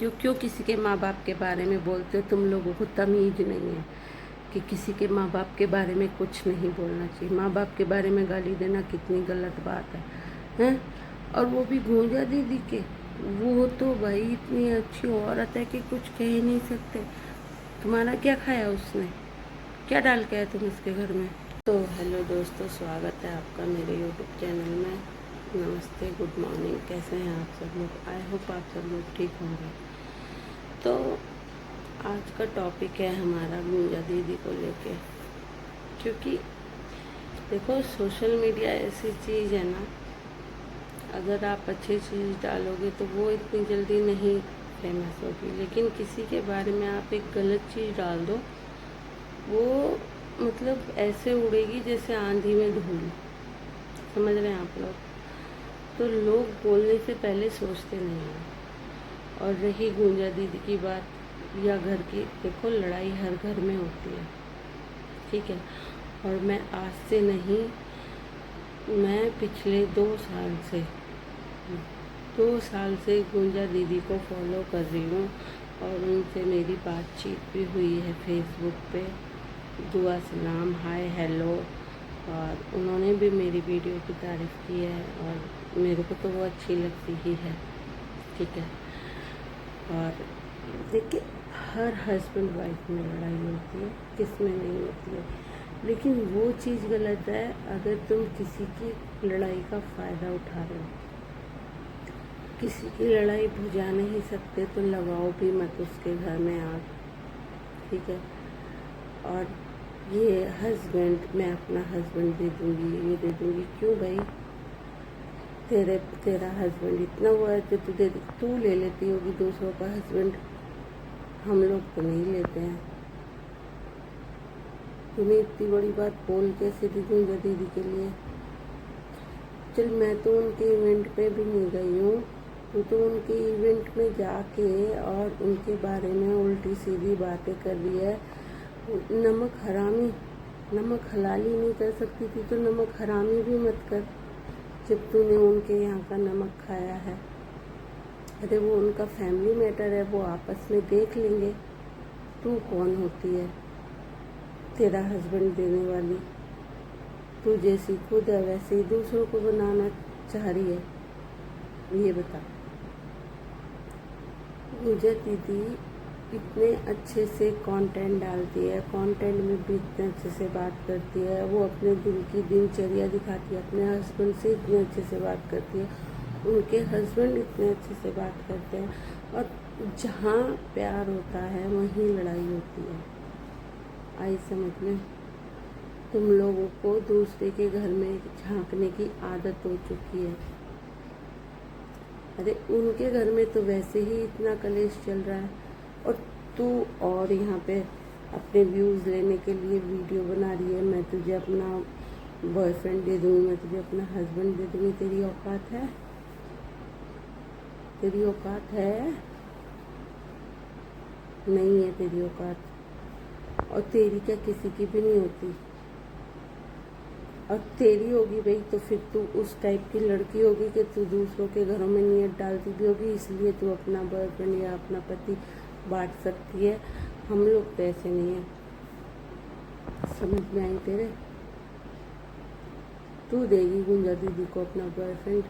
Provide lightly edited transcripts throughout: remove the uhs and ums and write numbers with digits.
हो, क्यों किसी के माँ बाप के बारे में बोलते हो? तुम लोगों को तमीज़ नहीं है कि किसी के माँ बाप के बारे में कुछ नहीं बोलना चाहिए। माँ बाप के बारे में गाली देना कितनी गलत बात है, हैं? और वो भी गूंजा दीदी के। वो तो भाई इतनी अच्छी औरत है कि कुछ कह ही नहीं सकते। तुम्हारा क्या खाया उसने? क्या डाल के आए तुम उसके घर में? तो हेलो दोस्तों, स्वागत है आपका मेरे यूट्यूब चैनल में। नमस्ते, गुड मॉर्निंग, कैसे हैं आप सब लोग? आई होप आप सब लोग ठीक होंगे। तो आज का टॉपिक है हमारा गूंजा दीदी को लेके, क्योंकि देखो सोशल मीडिया ऐसी चीज़ है ना, अगर आप अच्छी चीज़ डालोगे तो वो इतनी जल्दी नहीं फेमस होगी, लेकिन किसी के बारे में आप एक गलत चीज़ डाल दो, वो मतलब ऐसे उड़ेगी जैसे आंधी में धूल। समझ रहे हैं आप लोग? तो लोग बोलने से पहले सोचते नहीं हैं। और रही गूंजा दीदी की बात या घर की, देखो लड़ाई हर घर में होती है, ठीक है? और मैं आज से नहीं, मैं पिछले 2 साल से गूंजा दीदी को फॉलो कर रही हूँ और उनसे मेरी बातचीत भी हुई है फेसबुक पे। दुआ सलाम, हाय हेलो, और उन्होंने भी मेरी वीडियो की तारीफ़ की है और मेरे को तो वो अच्छी लगती ही है, ठीक है? और देखिए, हर हस्बैंड वाइफ में लड़ाई होती है, किस में नहीं होती है, लेकिन वो चीज़ गलत है अगर तुम किसी की लड़ाई का फ़ायदा उठा रहे हो। किसी की लड़ाई बुझा नहीं सकते तो लगाओ भी मत उसके घर में आग, ठीक है? और ये हस्बैंड, मैं अपना हस्बैंड दे दूँगी, ये दे दूँगी, क्यों भाई? तेरा हस्बैंड इतना हुआ है तो तू ले लेती होगी दूसरों का हस्बैंड, हम लोग तो नहीं लेते हैं। तुम्हें इतनी बड़ी बात बोल कैसे दी गूंजा दीदी के लिए? चल, मैं तो उनके इवेंट पे भी नहीं गई हूँ, तो उनके इवेंट में जाके और उनके बारे में उल्टी सीधी बातें कर रही है। नमक हरामी, नमक हलाली नहीं कर सकती थी तो नमक हरामी भी मत कर, जब तूने उनके यहाँ का नमक खाया है। अरे वो उनका फैमिली मैटर है, वो आपस में देख लेंगे। तू कौन होती है तेरा हस्बैंड देने वाली? तू जैसी खुद है वैसे ही दूसरों को बनाना चाह रही है, ये बता। गूंजा दीदी इतने अच्छे से कंटेंट डालती है, कंटेंट में भी इतने अच्छे से बात करती है, वो अपने दिल की दिनचर्या दिखाती है, अपने हस्बैंड से इतने अच्छे से बात करती है, उनके हस्बैंड इतने अच्छे से बात करते हैं। और जहाँ प्यार होता है वहीं लड़ाई होती है। आई समझ में? तुम लोगों को दूसरे के घर में झांकने की आदत हो चुकी है। अरे उनके घर में तो वैसे ही इतना कलेश चल रहा है, और तू और यहाँ पे अपने व्यूज़ लेने के लिए वीडियो बना रही है, मैं तुझे अपना बॉयफ्रेंड दे दूँगी, मैं तुझे अपना हस्बैंड दे दूँगी। तेरी औकात है? तेरी औकात है? नहीं है तेरी औकात। और तेरी क्या किसी की भी नहीं होती। और तेरी होगी भाई तो फिर तू उस टाइप की लड़की होगी कि तू दूसरों के घरों में नियत डालती भी होगी, इसलिए तू अपना बॉयफ्रेंड या अपना पति बांट सकती है। हम लोग तो ऐसे नहीं है। समझ में आई तेरे? तू देगी गूंजा दीदी को अपना बॉयफ्रेंड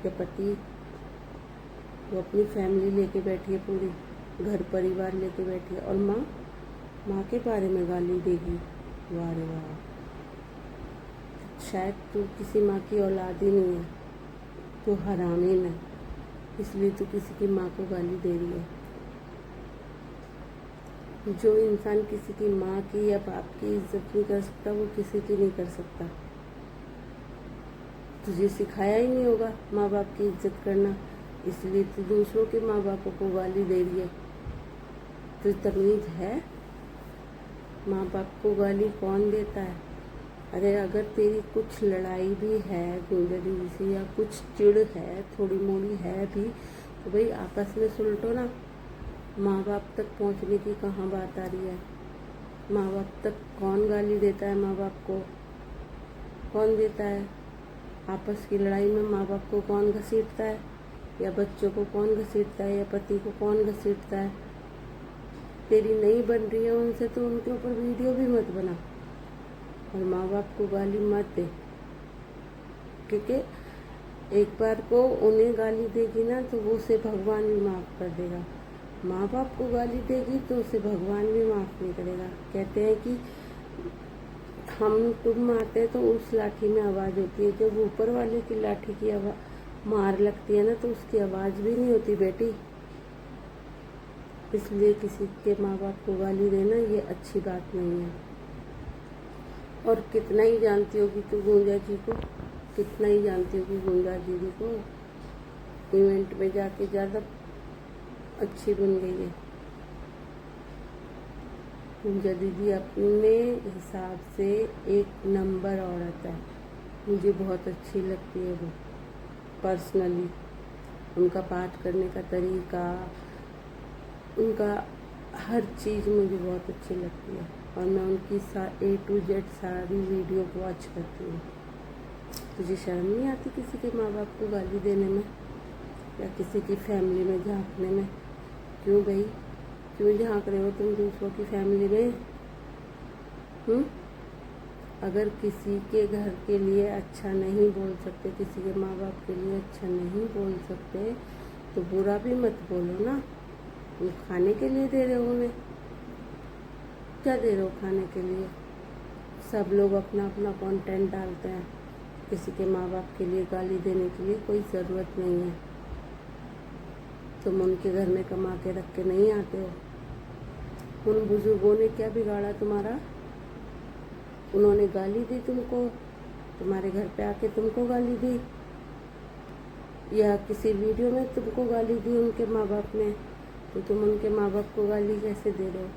या पति? वो अपनी फैमिली लेके बैठी है, पूरी घर परिवार लेके बैठी है, और माँ के बारे में गाली देगी? वाह रे वाह! शायद तू किसी माँ की औलाद ही नहीं है, तू हरामीन है, इसलिए तू किसी की माँ को गाली दे रही है। जो इंसान किसी की माँ की या बाप की इज्जत नहीं कर सकता, वो किसी की नहीं कर सकता। तुझे सिखाया ही नहीं होगा माँ बाप की इज्जत करना, इसलिए तू दूसरों के माँ बापों को गाली दे रही है। तुझे तमीज़ है? माँ बाप को गाली कौन देता है? अरे अगर तेरी कुछ लड़ाई भी है गूंजा दीदी से, या कुछ चिढ़ है, थोड़ी मोड़ी है भी, तो भाई आपस में सुलटो ना। माँ बाप तक पहुँचने की कहाँ बात आ रही है? माँ बाप तक कौन गाली देता है? माँ बाप को कौन देता है? आपस की लड़ाई में माँ बाप को कौन घसीटता है? या बच्चों को कौन घसीटता है या पति को कौन घसीटता है। तेरी नहीं बन रही है उनसे तो उनके ऊपर वीडियो भी मत बना और माँ बाप को गाली मत दे, क्योंकि एक बार को उन्हें गाली देगी ना तो वो उसे भगवान भी माफ़ कर देगा। माँ बाप को गाली देगी तो उसे भगवान भी माफ़ नहीं करेगा। कहते हैं कि हम तुम मारते हैं तो उस लाठी में आवाज़ होती है, जब ऊपर वाले की लाठी की मार लगती है ना तो उसकी आवाज़ भी नहीं होती बेटी। इसलिए किसी के माँ बाप को गाली देना ये अच्छी बात नहीं है। और कितना ही जानती होगी तू गुंजा जी को, कितना ही जानती होगी गुंजा दीदी को, इवेंट में जाके ज़्यादा अच्छी बन गई है। गुंजा दीदी अपने हिसाब से एक नंबर औरत है, मुझे बहुत अच्छी लगती है वो पर्सनली। उनका बात करने का तरीका, उनका हर चीज़ मुझे बहुत अच्छी लगती है और मैं उनकी A to Z सारी वीडियो वॉच करती हूँ। तुझे शर्म नहीं आती किसी के माँ बाप को गाली देने में या किसी की फैमिली में झांकने में? क्यों भाई, क्यों झांक रहे हो तुम दूसरों की फैमिली में? अगर किसी के घर के लिए अच्छा नहीं बोल सकते, किसी के माँ बाप के लिए अच्छा नहीं बोल सकते तो बुरा भी मत बोलो ना। वो खाने के लिए दे रहे हो उन्हें, क्या दे रहे हो खाने के लिए? सब लोग अपना अपना कंटेंट डालते हैं, किसी के माँ बाप के लिए गाली देने के लिए कोई ज़रूरत नहीं है। तुम उनके घर में कमा के रख के नहीं आते हो। उन बुजुर्गों ने क्या बिगाड़ा तुम्हारा? उन्होंने गाली दी तुमको, तुम्हारे घर पे आके तुमको गाली दी या किसी वीडियो में तुमको गाली दी उनके माँ बाप ने, तो तुम उनके माँ बाप को गाली कैसे दे रहे हो?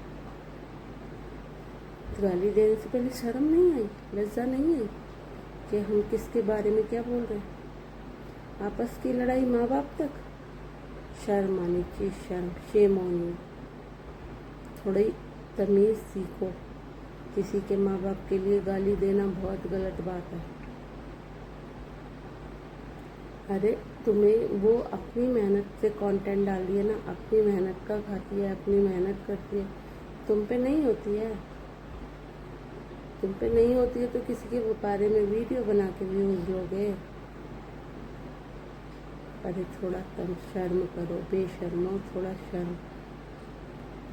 तो गाली देने से पहले शर्म नहीं आई, लज्जा नहीं आई कि हम किसके बारे में क्या बोल रहे हैं? आपस की लड़ाई माँ बाप तक, शर्म आनी चाहिए, शर्म, शेम ऑन यू। थोड़ी तमीज़ सीखो। किसी के माँ बाप के लिए गाली देना बहुत गलत बात है। अरे तुम्हें वो अपनी मेहनत से कंटेंट डाल रही है ना, अपनी मेहनत का खाती है, अपनी मेहनत करती है, तुम पे नहीं होती है। तुम पे नहीं होती है तो किसी के बारे में वीडियो बना के व्यूज लोगे? अरे थोड़ा कम शर्म करो, बेशर्मो, थोड़ा शर्म।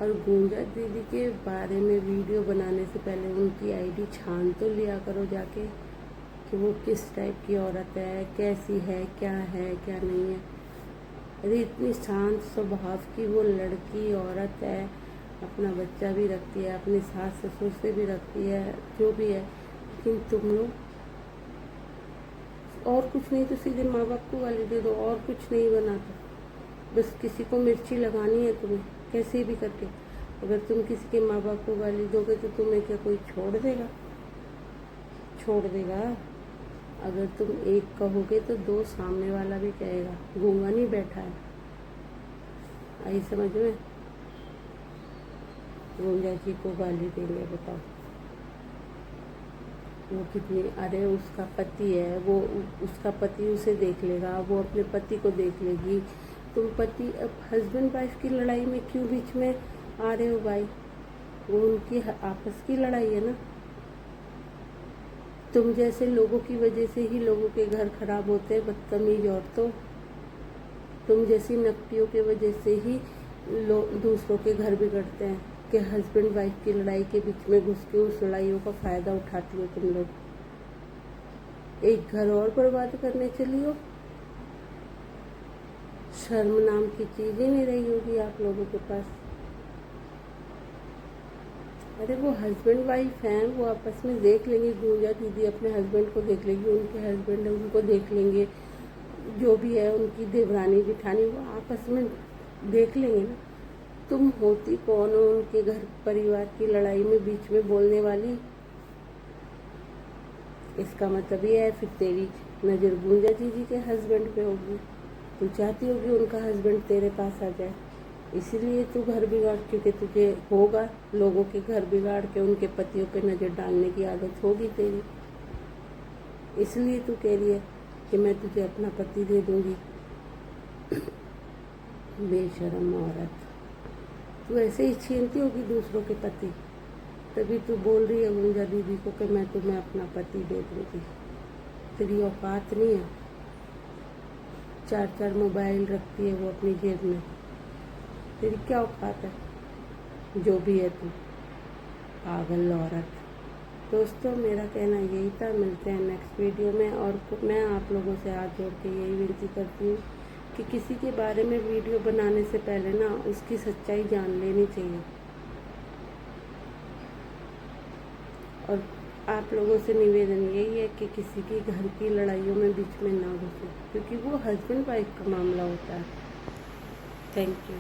और गुंजा दीदी के बारे में वीडियो बनाने से पहले उनकी आईडी छान तो लिया करो जाके कि वो किस टाइप की औरत है, कैसी है, क्या नहीं है। अरे इतनी शांत स्वभाव की वो लड़की औरत है, अपना बच्चा भी रखती है, अपने सास ससुर से भी रखती है, जो भी है, लेकिन तुम लोग और कुछ नहीं तो सीधे माँ बाप को गाली दे दो, और कुछ नहीं बनाता। बस किसी को मिर्ची लगानी है तुम्हें कैसे भी करके। अगर तुम किसी के माँ बाप को गाली दोगे तो तुम्हें क्या कोई छोड़ देगा? छोड़ देगा? अगर तुम एक कहोगे तो दो सामने वाला भी कहेगा, गूंगा नहीं बैठा है। आई समझ में? गुंजा जी को गाली देंगे, बताओ वो कितनी? अरे उसका पति है, वो उसका पति उसे देख लेगा, वो अपने पति को देख लेगी। तुम पति हस्बैंड वाइफ की लड़ाई में क्यों बीच में आ रहे हो भाई? वो उनकी आपस की लड़ाई है ना। तुम जैसे लोगों की वजह से ही लोगों के घर खराब होते हैं, बदतमीज औरतों। तुम जैसी नकटियों की वजह से ही दूसरों के घर बिगड़ते हैं कि हस्बैंड वाइफ की लड़ाई के बीच में घुस के उस लड़ाइयों का फ़ायदा उठाती हो तुम लोग। एक घर और बर्बाद करने चली हो। शर्म नाम की चीज़ ही नहीं रही होगी आप लोगों के पास। अरे वो हस्बैंड वाइफ हैं, वो आपस में देख लेंगे। गुंजा दीदी अपने हस्बैंड को देख लेंगी, उनके हस्बैंड है उनको देख लेंगे, जो भी है उनकी देवरानी जिठानी, वो आपस में देख लेंगे ना। तुम होती कौन हो उनके घर परिवार की लड़ाई में बीच में बोलने वाली? इसका मतलब ये है फिर तेरी नज़र गुंजा दीदी के हस्बैंड पे होगी। तू चाहती होगी उनका हस्बैंड तेरे पास आ जाए, इसीलिए तू घर बिगाड़, क्योंकि तुझे होगा लोगों के घर बिगाड़ के उनके पतियों पे नज़र डालने की आदत होगी तेरी, इसलिए तू कह रही है कि मैं तुझे अपना पति दे दूंगी। बेशरम औरत, तू ऐसे ही छीनती होगी दूसरों के पति, तभी तू बोल रही है गुंजा दीदी को कि मैं तुम्हें अपना पति दे दूँगी। तेरी औकात नहीं है। 4-4 मोबाइल रखती है वो अपनी जेब में, तेरी क्या औकात है? जो भी है तू पागल औरत। दोस्तों, मेरा कहना यही था। मिलते हैं नेक्स्ट वीडियो में। और मैं आप लोगों से हाथ जोड़ के यही विनती करती हूँ कि किसी के बारे में वीडियो बनाने से पहले ना उसकी सच्चाई जान लेनी चाहिए। और आप लोगों से निवेदन यही है कि किसी की घर की लड़ाइयों में बीच में ना घुसें, क्योंकि वो हस्बैंड वाइफ का मामला होता है। Thank you.